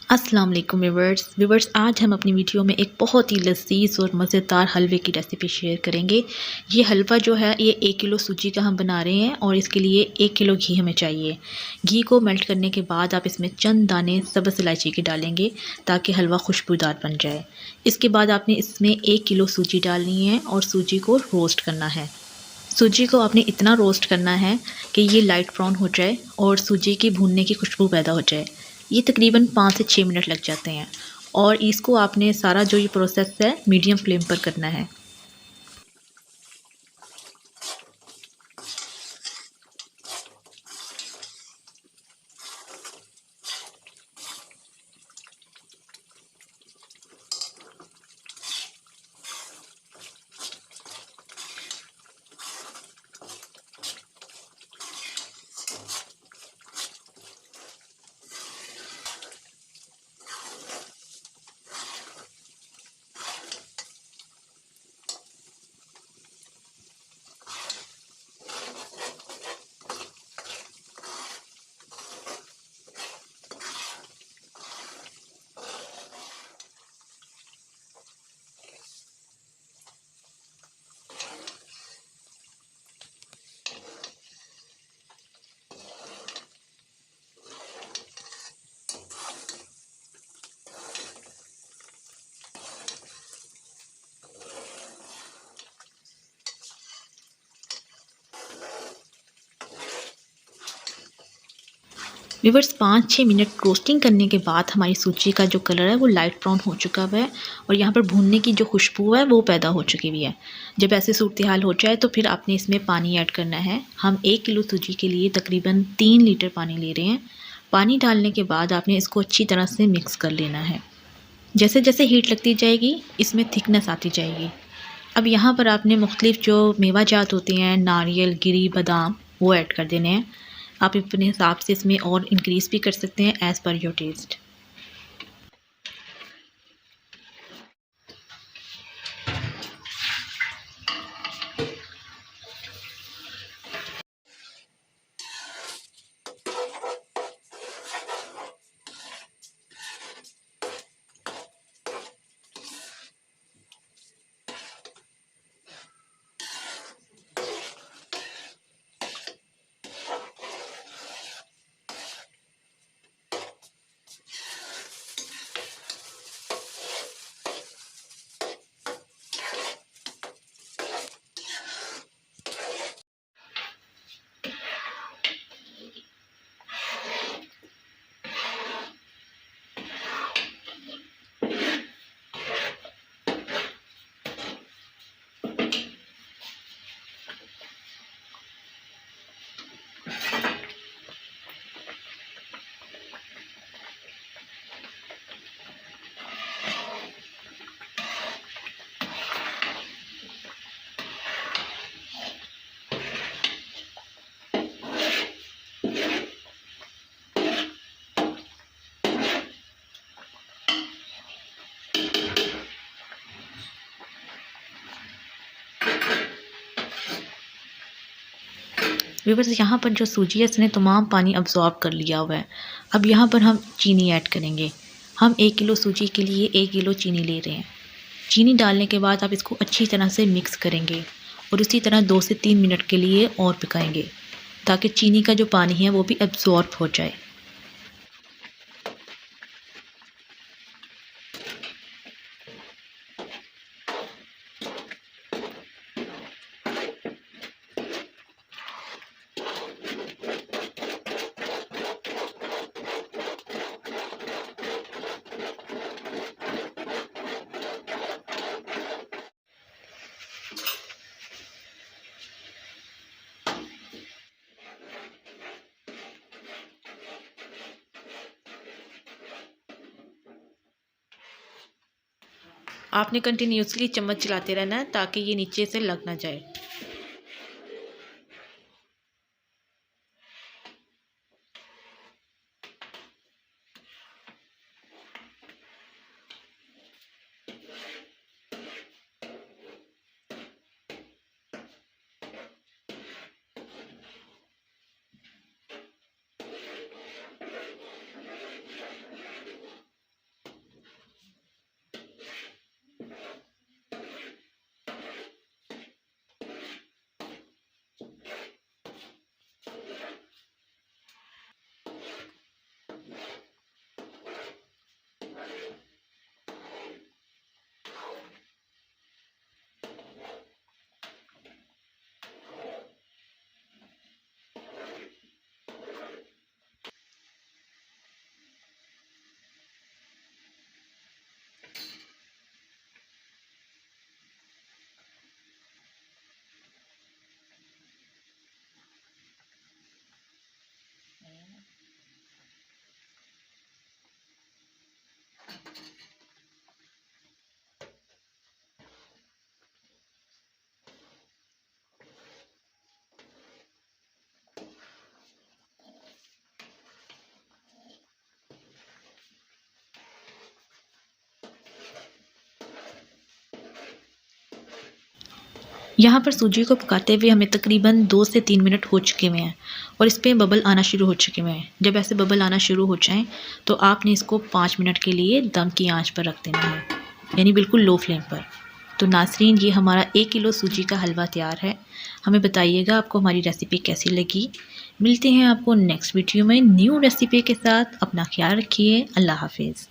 अस्सलाम वालेकुम व्यूवर्स, आज हम अपनी वीडियो में एक बहुत ही लज़ीज़ और मज़ेदार हलवे की रेसिपी शेयर करेंगे। ये हलवा जो है ये 1 किलो सूजी का हम बना रहे हैं और इसके लिए 1 किलो घी हमें चाहिए। घी को मेल्ट करने के बाद आप इसमें चंद दाने सब्ज़ इलायची के डालेंगे ताकि हलवा खुशबूदार बन जाए। इसके बाद आपने इसमें 1 किलो सूजी डालनी है और सूजी को रोस्ट करना है। सूजी को आपने इतना रोस्ट करना है कि ये लाइट ब्राउन हो जाए और सूजी की भूनने की खुशबू पैदा हो जाए। ये तकरीबन 5 से 6 मिनट लग जाते हैं और इसको आपने सारा जो ये प्रोसेस है मीडियम फ्लेम पर करना है। व्यूअर्स 5-6 मिनट रोस्टिंग करने के बाद हमारी सूजी का जो कलर है वो लाइट ब्राउन हो चुका हुआ है और यहाँ पर भूनने की जो खुशबू है वो पैदा हो चुकी हुई है। जब ऐसे सूरत हाल हो जाए तो फिर आपने इसमें पानी ऐड करना है। हम 1 किलो सूजी के लिए तकरीबन 3 लीटर पानी ले रहे हैं। पानी डालने के बाद आपने इसको अच्छी तरह से मिक्स कर लेना है। जैसे जैसे हीट लगती जाएगी इसमें थिकनेस आती जाएगी। अब यहाँ पर आपने मुख्तलिफ जो मेवा जात होते हैं, नारियल, गिरी, बादाम, वो ऐड कर देने हैं। आप अपने हिसाब से इसमें और इंक्रीज़ भी कर सकते हैं as per your test. Viewers, यहाँ पर जो सूजी है इसने तमाम पानी अब्ज़ॉर्ब कर लिया हुआ है। अब यहाँ पर हम चीनी ऐड करेंगे। हम 1 किलो सूजी के लिए 1 किलो चीनी ले रहे हैं। चीनी डालने के बाद आप इसको अच्छी तरह से मिक्स करेंगे और उसी तरह 2 से 3 मिनट के लिए और पकाएंगे ताकि चीनी का जो पानी है वो भी अब्ज़ॉर्ब हो जाए। आपने कंटिन्यूसली चम्मच चलाते रहना है ताकि ये नीचे से लग ना जाए। यहाँ पर सूजी को पकाते हुए हमें तकरीबन 2 से 3 मिनट हो चुके हुए हैं और इस पे बबल आना शुरू हो चुके हुए हैं। जब ऐसे बबल आना शुरू हो जाएं तो आपने इसको 5 मिनट के लिए दम की आंच पर रख देना है, यानी बिल्कुल लो फ्लेम पर। तो नाज़रीन, ये हमारा 1 किलो सूजी का हलवा तैयार है। हमें बताइएगा आपको हमारी रेसिपी कैसी लगी। मिलते हैं आपको नेक्स्ट वीडियो में न्यू रेसिपी के साथ। अपना ख्याल रखिए। अल्लाह हाफिज़।